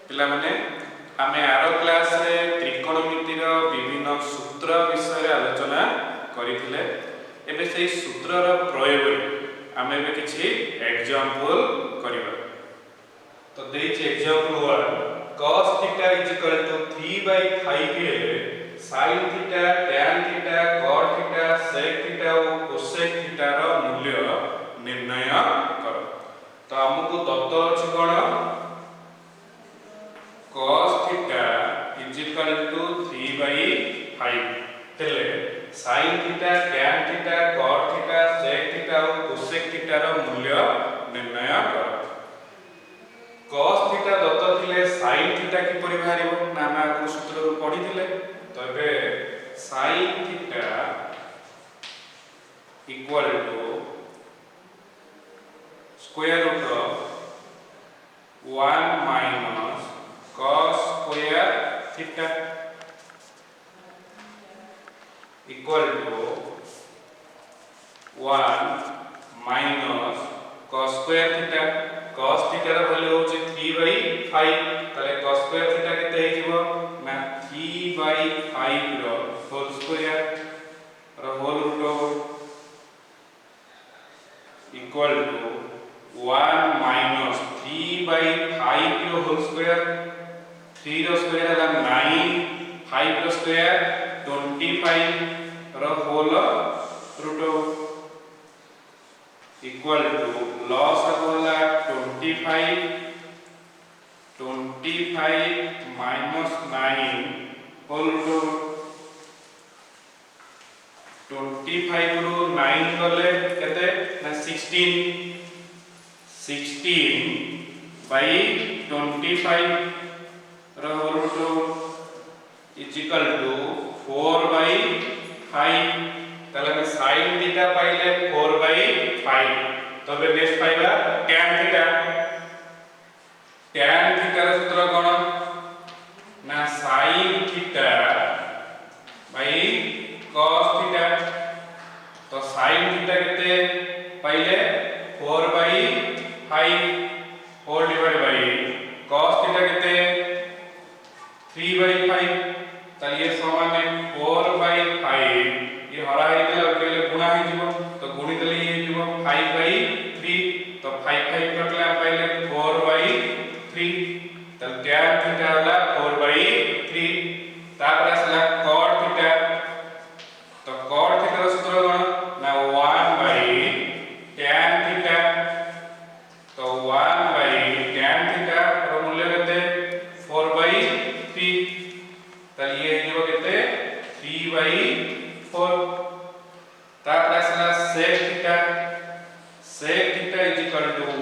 पिला माने आमे आरो क्लास रे त्रिकोणमितिर विभिन्न सूत्र विषय रे आलोचना करिथिले। एबे सेही सूत्र रो प्रयोग आमे एबे किछि एग्जांपल करिबा। तो देछि एग्जांपल 1 cos थीटा = 3/5 हेले sin theta tan theta cot theta sec theta और cosec थीटा रो मूल्य निर्णय करो। तो हमकु दत्त अछि कोन cos थीटा = 3/5 हेले sin theta tan theta cot theta sec theta और cosec थीटा रो मूल्य निर्णय करो। cos थीटा दत्त थिले sin थीटा कि परि बाहरिबो ना हम आगु सूत्र रो पढी थिले। तो एबे sin theta = square root of 1 minus cos square theta equal to 1 minus cos square theta. cos theta रा वैल्यू होची 3/5 तले cos स्क्वायर थीटा केते हे जिवो ना 3/5 रो होल स्क्वायर रो whole root equal to 1 minus 3/5 रो होल स्क्वायर 3 रो स्क्वायर है 9 5 रो स्क्वायर 25 रो होल रूट इक्वल टू लॉस होला 25 माइनस 9 होल रूट 25 रो 9 गले केते ना 16/25 रो होल रूट इक्वल टू 4/5 तले sin थीटा पाइले 4/5। तबे नेक्स्ट पाइबा tan थीटा। tan थीटा रो सूत्र कोन ना sin theta by cos theta. तो sin थीटा केते पाइले 4/5 whole divide by cos theta केते 3/5 तले ये समान है 4/5 ये हरा हेले अकेले गुणा हे जीवो। तो गुणी देले ये जीवो 5/3 तो 5/5 कटला पाइले 4/3 त tan थीटा होला 4/3 तापर असला cot थीटा। तो cot थीटा रो सूत्र कोन ना 1/tan थीटा। तो 1/tan थीटा रो मूल्य केते 4/3 त ये जीवो केते 3/4 तापर असला sec theta. sec theta =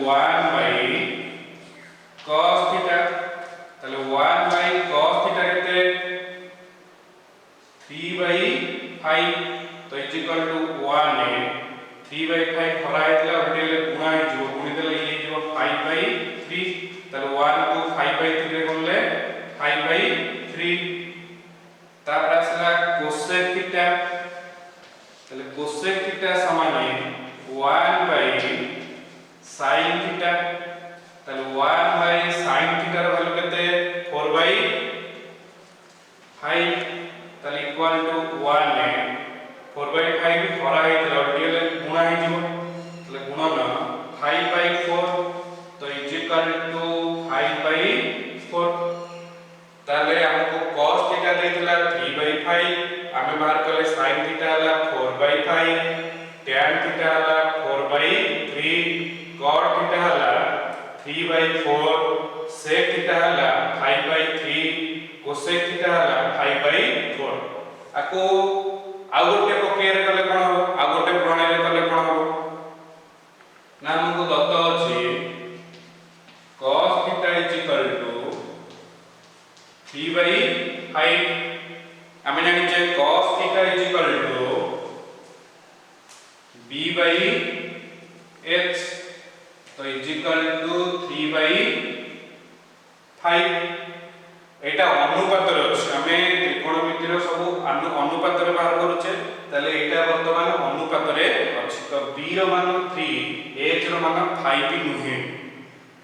1/cos theta तले 1/cos थीटा केते 3/5 तो = 1 है 3/5 हरा हेतला हटेले गुणा हे जो गुणी देले ये जो 5/3 तले 1 को 5/3 रे गुणले 5/3 तापर असला cosec थीटा तले cosec थीटा समान है 1/sin थीटा तले 1/sin थीटा रो वैल्यू केते 4/5 तले इक्वल टू 1 है 4/5 हरा हेतला हटेले गुणा हे जो तले गुणन 5/4 तो = 5/4 ताले हमको cos थीटा देथिला 3/5 आमे बाहर करले sin थीटा हला 4/5 tan थीटा हला 4/3 cot थीटा हला 3/4 sec थीटा हला 5/3 cosec थीटा हला 5/4। आको आ गोटे प्रक्रिया रे कले कोन हो आ गोटे प्रणाली रे कले कोन हो ना हमको दत्त अछि cos थीटा = 3/5 आमे जानि जे cos थीटा = b/h तो = 3/5 एटा अनुपात रे अछि। आमे त्रिकोणमितिर सब अनुपात रे बाहर करूचे तले एटा वर्तमान अनुपात रे अछि। तो b रो मान 3 h रो मान 5 नुहे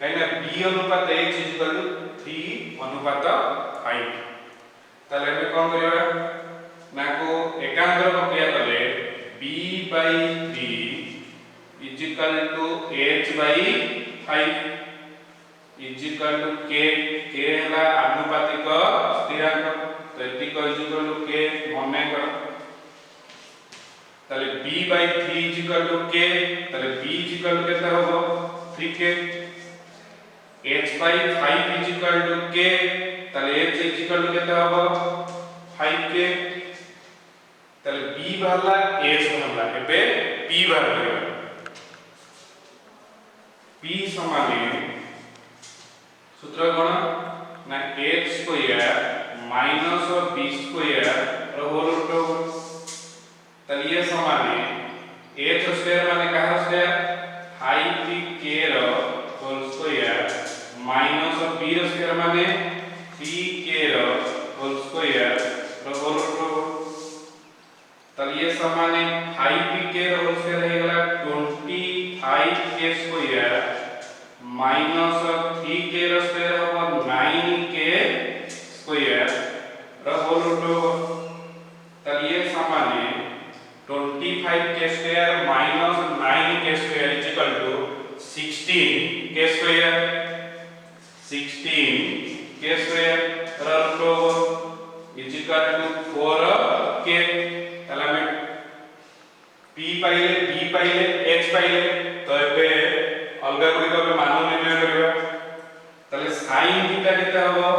काइना b अनुपात h = 3:5 তাহলে আমি কোন করিবা না को एकांतर प्रक्रिया कले b/3 h/5 k हला आनुपातिक स्थिरांक तो एतिक k मने कर ताले b/3 k ताले b केते होबो 3k h/5 k ताले h केते होबो 5k ताले b बाहरला h बाहरला एबे p बाहर करिया p समान सूत्र कोन ना h square minus b square रो होल रूट ताले ये समान h स्क्वायर माने कहा स्क्वायर 5k रो होल स्क्वायर माइनस b रो स्क्वायर माने 3k रो होल स्क्वायर रो होल रूट ताले ये समान 5k रो होल स्क्वायर हे गला 25k स्क्वायर माइनस 3k रो स्क्वायर हो 9k स्क्वायर रो होल रूट ताले ये समान 25k square minus 9k square is equal to 16k square 16k square रो root is equal to 4k ताले हम p पाइले b पाइले h पाइले तो एबे अलगा गुडी को मान निर्णय करबा ताले sin थीटा केते हबो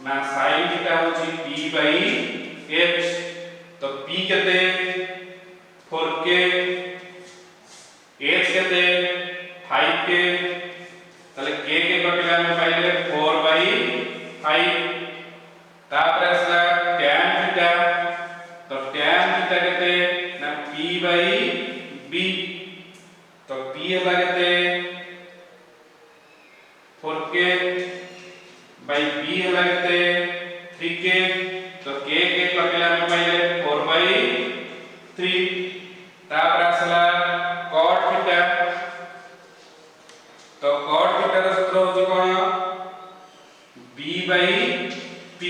ना sin थीटा होची p/h तो p केते 4k h केते 5k ताले k के कटिला में पाइले 4/5 तापर असला tan थीटा तो tan थीटा केते ना p/b तो p हला केते 4k by b हला केते 3k तो k के कटिला में पाइले 4/3 तापर असला cot थीटा तो cot थीटा रो सूत्र होची कोन b/p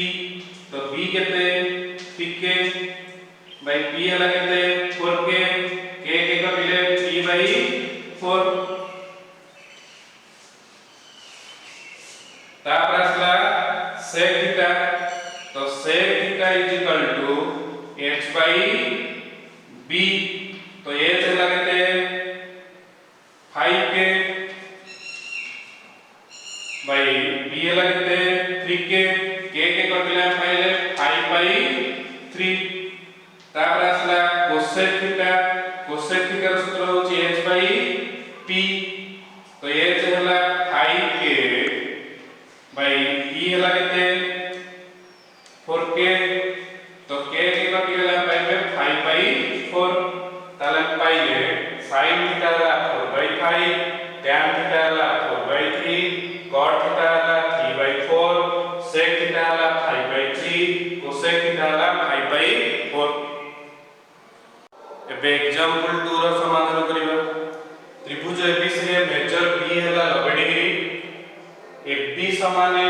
तो b केते 3k by p हला केते 4k k के कटिले p/4 तापर असला sec थीटा तो sec theta is equal to h/b तो h हला केते 5k by b हला केते 3k k के कटिला पाइले 5/3 तापर असला cosec थीटा रो सूत्र होची h/p तो h हला 5k by p हला केते 4k तो k के कटिला पाइले 5/4 ताले पाइले sin थीटा हला 4/5 tan थीटा हला 4/3 cot थीटा हला 3/4 sec थीटा हला 5/3 cosec थीटा हला 5/4 एबे एग्जांपल 2 रो समाधान करिबा त्रिभुज ABC रे मेजर B हला 90 डिग्री AB समाने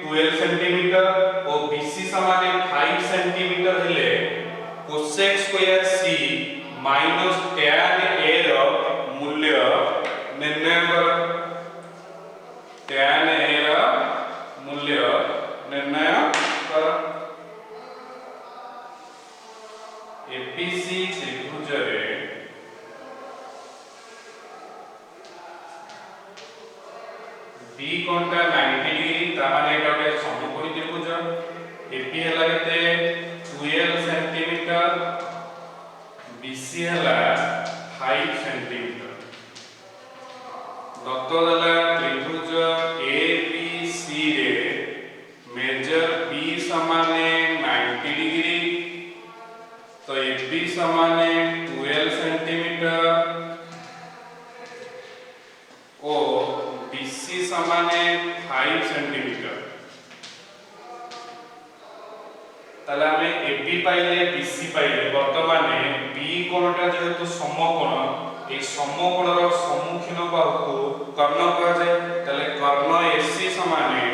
12 सेंटीमीटर और BC समाने 5 सेंटीमीटर हेले cosec square C minus tan A रो मूल्य निर्णय कर tan A रो मूल्य निर्णय कर ABC त्रिभुज रे B कोणता 90 डिग्री ता माने एटा के समकोणी त्रिभुज AB हला केते 12 सेंटीमीटर BC हला 5 सेंटीमीटर दत्त दला त्रिभुज ABC रे मेजर B समाने 90 डिग्री तो AB समाने 12 सेंटीमीटर और BC समाने 5 सेंटीमीटर ताले हमें AB पाइले BC पाइले वर्तमाने B कोणटा जेहेतु समकोण ए समकोणर सम्मुखीन बाहु को कर्ण कहा जाय ताले कर्ण AC समाने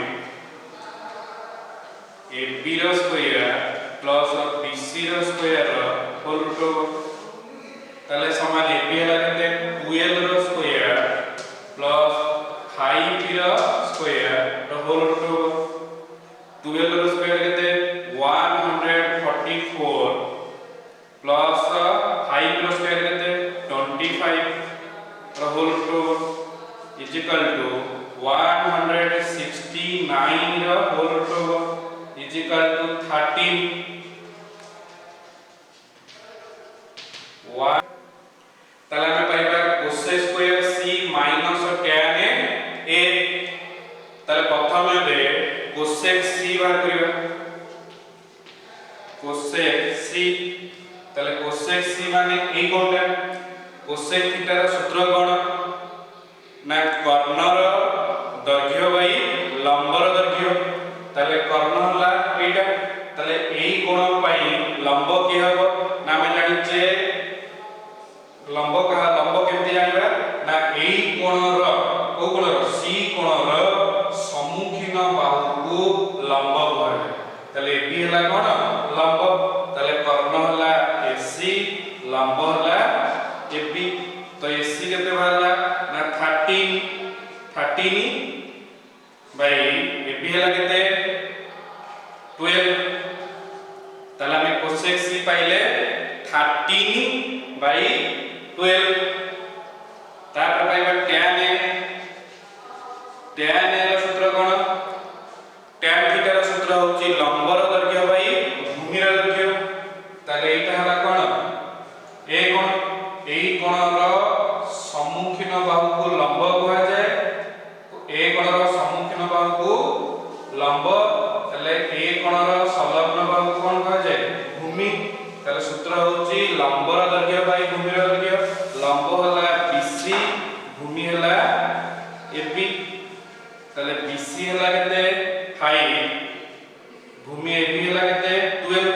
AB रो स्क्वायर प्लस BC रो स्क्वायर होल रूट ताले समान AB हला केते 12 रो स्क्वायर प्लस 5 रो स्क्वायर रो होल रूट 12 रो स्क्वायर केते 144 प्लस 5 रो स्क्वायर केते 25 रो whole root is equal to 169 रो whole root is equal to 13 ताला में पाइबा cosec square c minus tan a ताले प्रथम बे कोसेक c बाहर करिबा कोसेक c ताले कोसेक c माने ए कोनटा कोसेक थीटा रो सूत्र कोन ना कर्णर दैर्घ्य बाई लंबर दैर्घ्य ताले कर्ण हला एटा ताले एई कोण पाई लंब के हबो ना हम जानि जे लंब केमती जानिबा ना एई कोणर को कोणर सी कोणर सम्मुखीन बाहु को लंब कहले ताले बी हला कोन लंब ताले कर्ण हला एसी लंब हला एबी तो एसी केते बाहला ना 13 बाई एबी हला केते 12 ताले हम कोसेक सी पाइले 13 बाई 12 तापर पाइबा tan रो सूत्र कोन tan थीटा रो सूत्र होची लंबर दैर्घ्य बाई भूमिर दैर्घ्य ताले एटा हला कोन ए कोण रो सम्मुखीन बाहु को लंब कहा जाय ए कोण रो सम्मुखीन बाहु को लंब ताले ए कोण रो संलग्न बाहु कोन कहा जाय भूमि ताले सूत्र होची लंबर दैर्घ्य बाई भूमिर दैर्घ्य लंब हला BC भूमि हला AB ताले BC हला केते 5 भूमि AB हला केते 12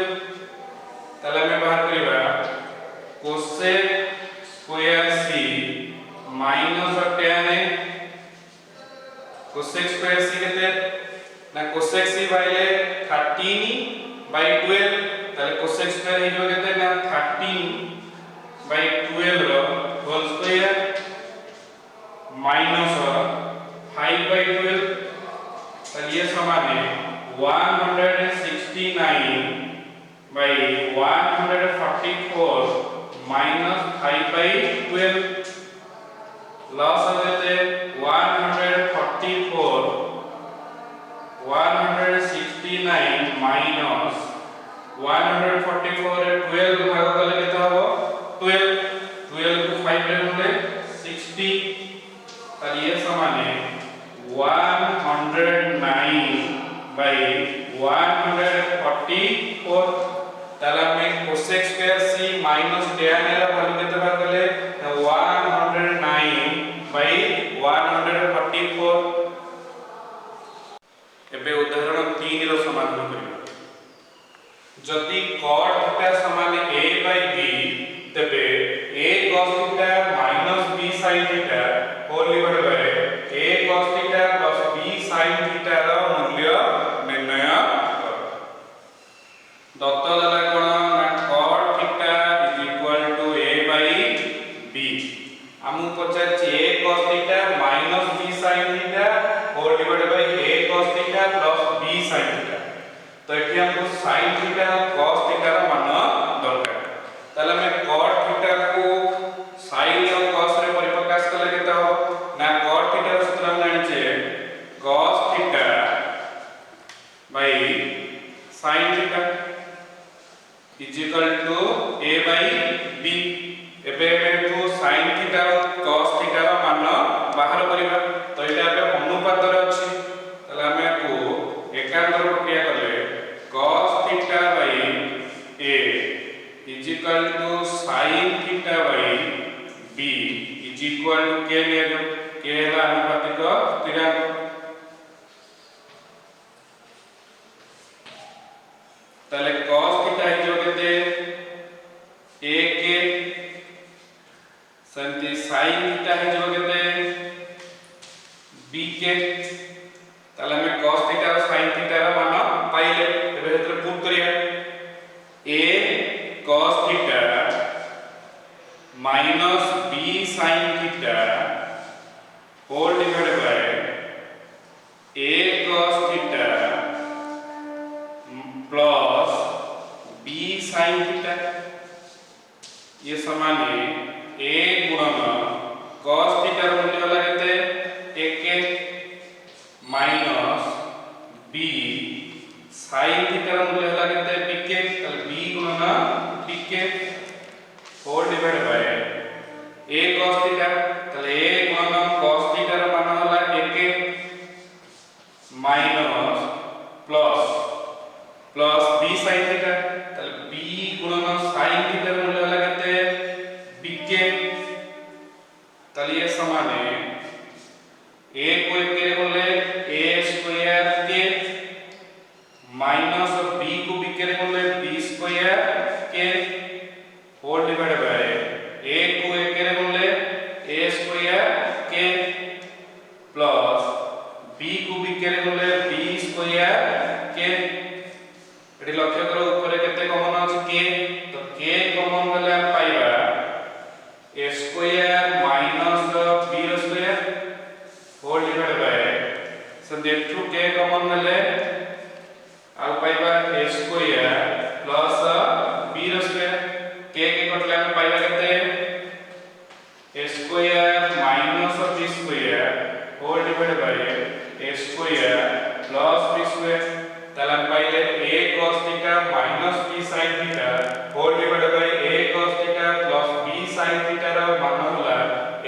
ताले हम बाहर करिबा cosec square c minus tan a cosec square c केते ना कोसेक c बाइले 13 बाई 12 ताले कोसेक स्क्वायर हे जो केते ना 13 बाई 12 रो होल स्क्वायर माइनस 5 बाई 12 ताले ये समान है 169 बाई 144 माइनस 5 बाई 12 लॉस हो जाते 144 169 माइनस 144 12 भाग कले केता हो 12 को 5 रे होले 60 ताली ये समान है 109 बाई 144 ताला में cosec square c minus tan a रा वैल्यू केते भाग कले 109 बाई 144 एबे उदाहरण 3 रो समाधान करियो जदि cot थीटा समान a बाई b तबे a cos theta minus b sin theta whole divide by a cos theta plus b sin theta रो मूल्य निर्णय करो दत्त दला कोन ना cot theta is equal to a by b हमु पचार a cos theta minus b sin theta whole divide by a cos theta plus b sin theta तो एठी हमको sin थीटा और cos थीटा रा मान दरकार ताले हम cot थीटा को sin और cos रे परिप्रकाश कले केता हो ना cot थीटा रो सूत्र हम जानि छे cos theta by sin theta is equal to a by b एबे एठू sin थीटा और cos थीटा रा मान बाहर करिबा तो एटा एबे अनुपात रे अछि ताले हम को एकांतर प्रक्रिया करले cos theta by a is equal to sin theta by b is equal to k ले जो के हला अनुपातिक स्थिरांक ताले cos थीटा हे जो केते a के संति sin थीटा हे जो केते b के ताले हम cos थीटा और sin थीटा रा मान पाइले minus b sin theta whole divided by a cos theta plus b sin theta ये समान है a गुणन cos थीटा मूल्य वाला कहते 1 माइनस b sin थीटा मूल्य वाला कहते pk ताले b गुणन pk whole divided by a cos theta ताले a गुणन cos थीटा ର मान होला 1 minus plus b sin theta ताले b गुणन sin थीटा ର मूल्य होला कहते pk ताले ये समान है a को 1 के बोले a स्क्वायर के माइनस b को b के बोले b स्क्वायर के होल डिवाइडेड बाय a को 1 के बोले a स्क्वायर के प्लस b को b के बोले b स्क्वायर के एटी लक्ष्य करो ऊपर केते कॉमन अछि k तो k कॉमन वाला पाइबा a स्क्वायर माइनस b रो square whole divided by so that two k common वाले आ पाइबा a स्क्वायर प्लस b रो स्क्वायर k के कटले हम पाइबा केते a square minus b square whole divided by a square plus b square ताला हम पाइले a cos theta minus b sin theta whole divided by a cos theta plus b sin theta रो मान होला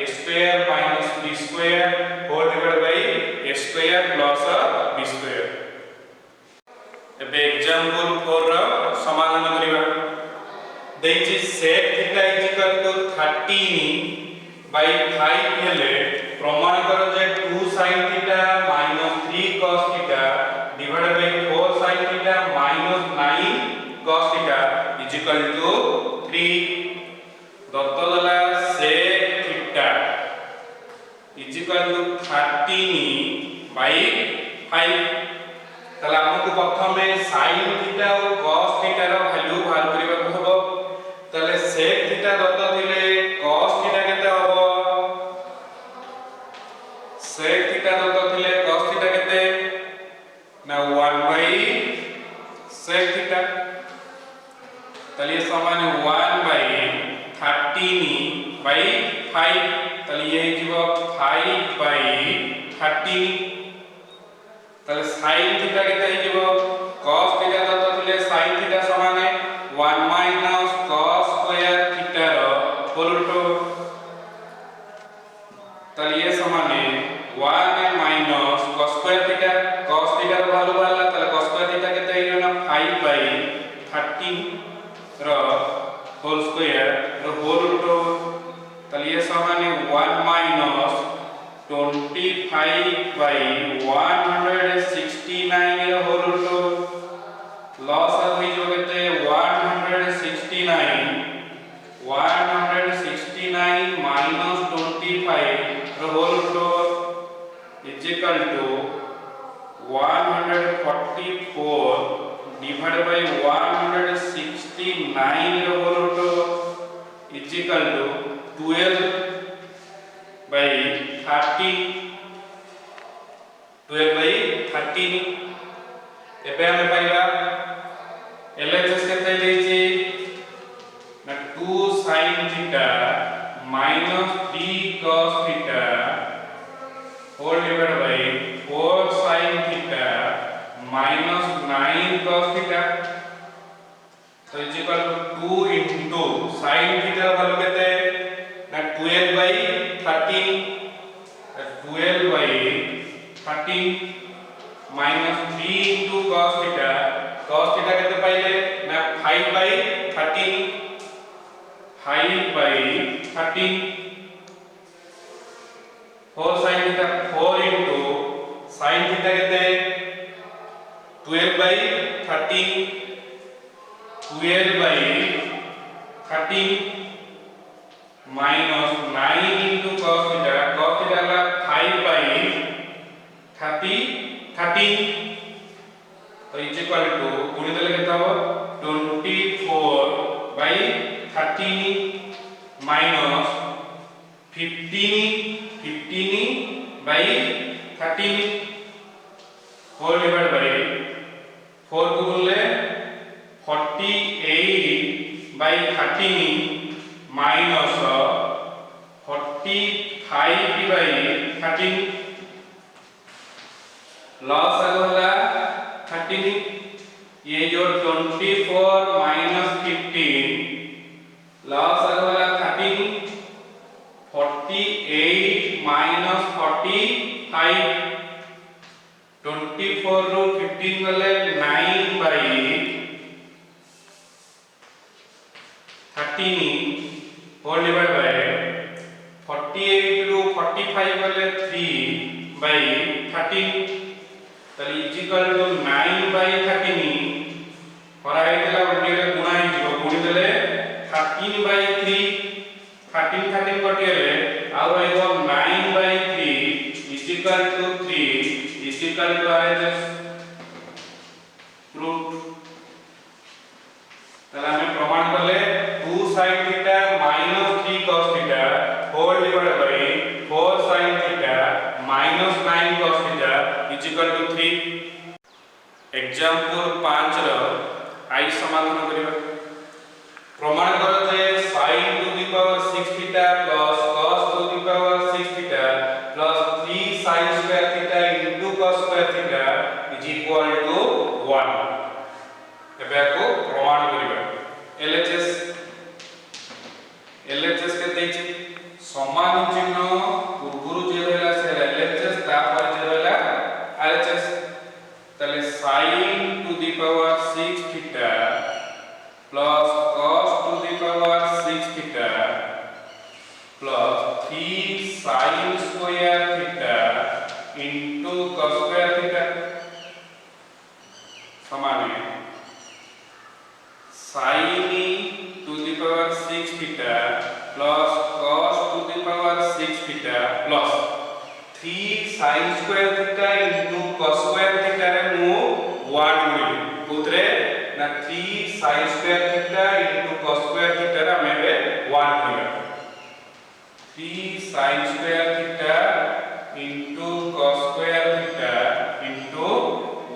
a square minus b square whole divided by a square plus b square एबे example 4 रो समाधान करिबा देछि sec theta = 13/5 हेले प्रमाण करो जे 2 sin theta minus 3 cos theta divided by 4 sin theta minus 9 cos theta = 3 दत्त दला sec थीटा = 13/5 ताला हमको प्रथमे sin थीटा और cos थीटा रो वैल्यू बाहर करिबा हबो ताले sec थीटा दत्त थिले cos थीटा केते हबो sec थीटा दत्त थिले cos थीटा केते ना 1/sec थीटा ताले समान 1/13/5 ताले ये जीवो 5/13 ताले sin थीटा केते जीवो cos थीटा दत्त थिले sin थीटा समान 1 माइनस cos स्क्वायर थीटा रो होल रूट ताले ये समान 1 minus cos square theta cos theta रो वैल्यू वाला ताले cos स्क्वायर थीटा केते हियो ना 5/13 रो होल स्क्वायर रो होल रूट ताले ये समान 1 माइनस 25/169 रो होल रूट लॉस होई जो केते 169 माइनस 25 रो whole root equal to 144 divided by 169 रो होल रूट इक्वल टू 12/13 एबे हम पाइबा LHS केते देछि ना 2 sin theta minus 3 cos theta whole divided by 4 sin theta minus 9 cos theta तो equal to 2 into sin theta value केते ना 12/13 माइनस 3 into cos थीटा केते पाइले ना 5/13 4 sin theta 4 into sin theta केते 12/13 माइनस 9 into cos थीटा ला 5/13 तो equal to गुणित केते हो 24/13 minus 15 by 13 whole divide by 4 को बोलले 48 by 13 माइनस 45 by 13 लॉस आगला 13 ये जो 24 minus 15 लॉस आगला 13 48 minus 45 24 रो 15 गले 9 by 13 होल डिवाइड बाय 48 रो 45 गले 3 by 13 तले इज इक्वल टू 9 by 13 कराई देला ओडीले गुणा ही जीव गुणी देले 13 by 3 13 13 कटियले आ रहिबो 9 by 3 is equal to 3 is equal to RHS root तले हमें प्रमाण करले 2 sin theta minus 3 cos theta whole divide by 4 sin theta minus 9 cos थीटा इज इक्वल टू 3 एग्जांपल 5 रो आई समाधान करिबा प्रमाण करो जे sin to the power 6 theta plus cos to the power 6 theta plus 3 sin square theta into cos square theta is equal to 1 एबे को प्रमाण करिबा LHS के दैछि समान चिन्ह पूर्वरु जे रहला से LHS तापर जे रहला RHS तले sin to the power 6 theta plus cos to the power 6 theta plus 3 sin square theta into cos square theta समान है sin to the power 6 theta plus cos to the power 6 theta plus 3 sin square theta into cos square theta रे मु 1 मिली पुत्रे ना 3 sin square theta into cos square theta रे हमें 1 मिला 3 sin square theta into cos square theta into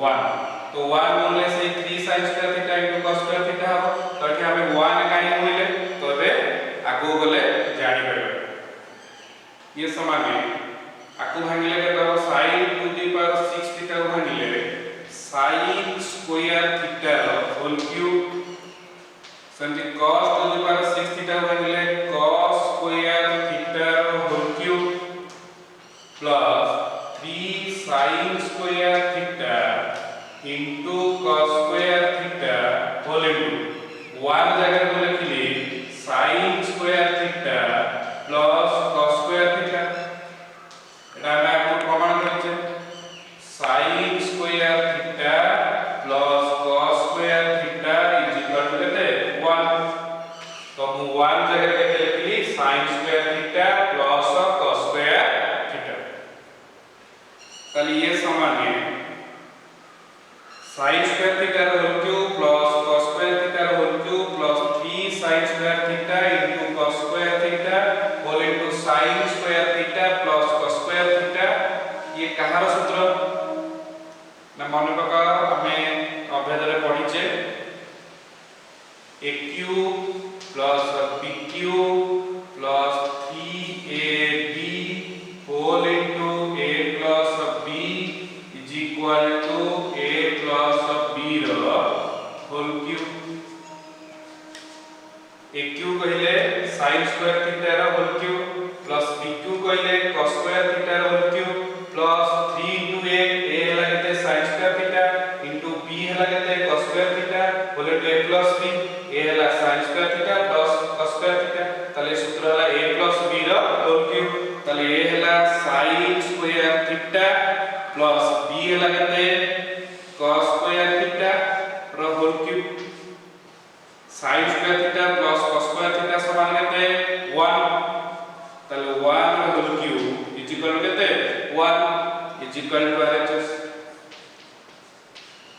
1 तो 1 बोलले से 3 sin square theta into cos square theta हो तो एठी हमें 1 काई मिले तो बे आगु गले जानि परबे ये समान है आकु भांगिले के तो sin to the power 6 theta को भांगिले sin square theta whole cube संति cos to the power 6 theta को भांगिले cos square theta whole cube plus 3 sin square theta into cos square theta whole cube 1 जगह को लिखली sin square theta plus cos square theta एटा हम आपको प्रमाण करछे sin square theta plus cos square theta is equal to केते 1 तो हम 1 जगह के लिखली sin square theta plus cos square theta तले ये समान है sin square theta whole cube plus cos square theta whole cube plus 3 sin square theta into cos square theta whole into sin square theta plus cos square theta ये कहार सूत्र ना मन पका हमें अभेद रे पढिचे a cube plus b cube plus 3ab whole into a plus b is equal to a plus b रो होल क्यूब a क्यूब कहले sin स्क्वायर थीटा रो whole cube plus b cube कहले cos स्क्वायर थीटा रो whole cube plus 3 into a हला केते sin square theta into b हला केते cos square theta whole to a plus b a हला sin square theta plus cos square theta तले सूत्र हला a plus b रो होल क्यूब तले a हला sin square theta plus b हला केते cos स्क्वायर थीटा रो whole cube sin square theta plus cos square theta समान केते 1 तले 1 रो whole cube is equal to केते 1 is equal to RHS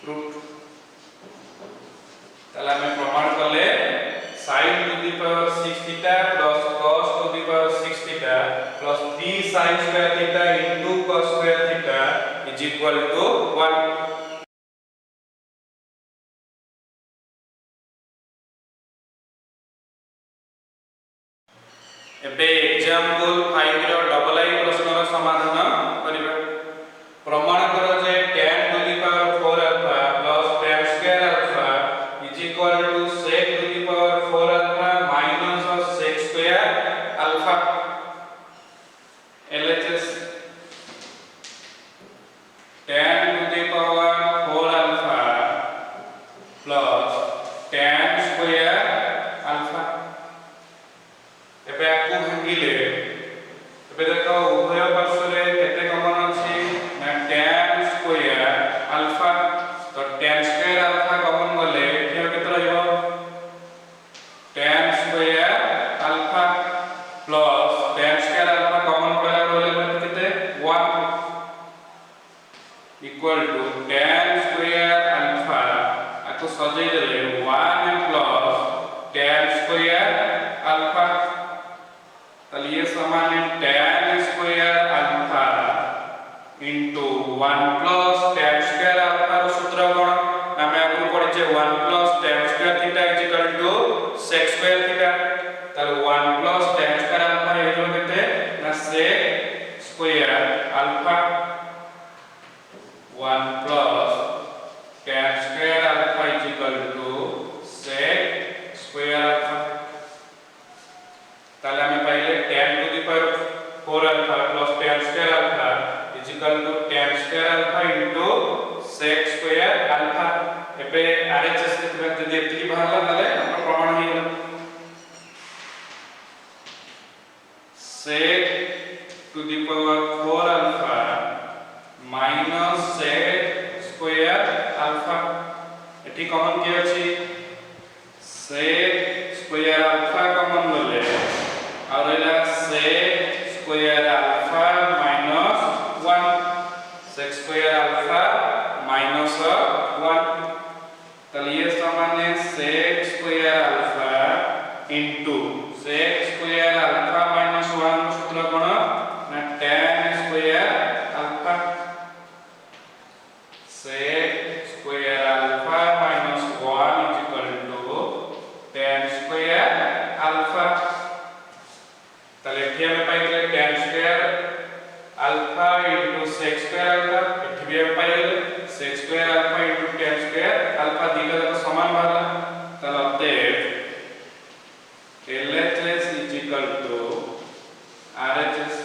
root तले हमें प्रमाण करले sin to the power 6 theta plus cos sin square theta into cos square theta is equal to 1. एबे एग्जांपल 5 रो डबल आई प्रश्न रो समाधान करिबा। प्रमाण करो जे tan to the power 4 alpha plus tan square alpha is equal to sec to the power 4 alpha minus sec square alpha. LHS tan to the power 4 alpha plus tan square alpha. एबे आपको भांगिले एबे देखो उभय पार्श्व रे केते कमन अछि ना tan स्क्वायर अल्फा। तो tan स्क्वायर अल्फा कमन गले एठियो केते रहइबो tan square alpha plus tan square alpha common पला गले केते 1 equal to tan square alpha आको सजै देले 1 प्लस tan स्क्वायर अल्फा। ताले ये समान है tan square alpha into 1 plus tan square alpha रो सूत्र कोन हमें आपको पढ़िचे 1 plus tan square theta is equal to sec square theta. ताले 1 प्लस tan स्क्वायर अल्फा हे जो केते ना sec square alpha 1 plus tan square alpha is equal to sec square alpha. ताले हमें पहले tan to the power 4 alpha plus tan square alpha is equal to tan square alpha into sec square alpha. एबे RHS देखबे जदी एतकी बाहरला ताले हमर प्रमाण हे गेल sec to the power 4 alpha minus sec square alpha. एठी कॉमन के अछि sec स्क्वायर अल्फा कॉमन गले और एला sec square alpha minus 1 sec square alpha minus 1। ताले ये समान है sec square alpha into sec square alpha minus 1 सूत्र कोन ना tan square alpha. sec square alpha minus 1 is equal to tan square alpha. ताले एठी हमें पाइले tan square alpha into sec square alpha. एठी भी हम पाइले sec square alpha into tan square alpha दिला तो समान बाहरला। ताले अतएव LHS is equal to RHS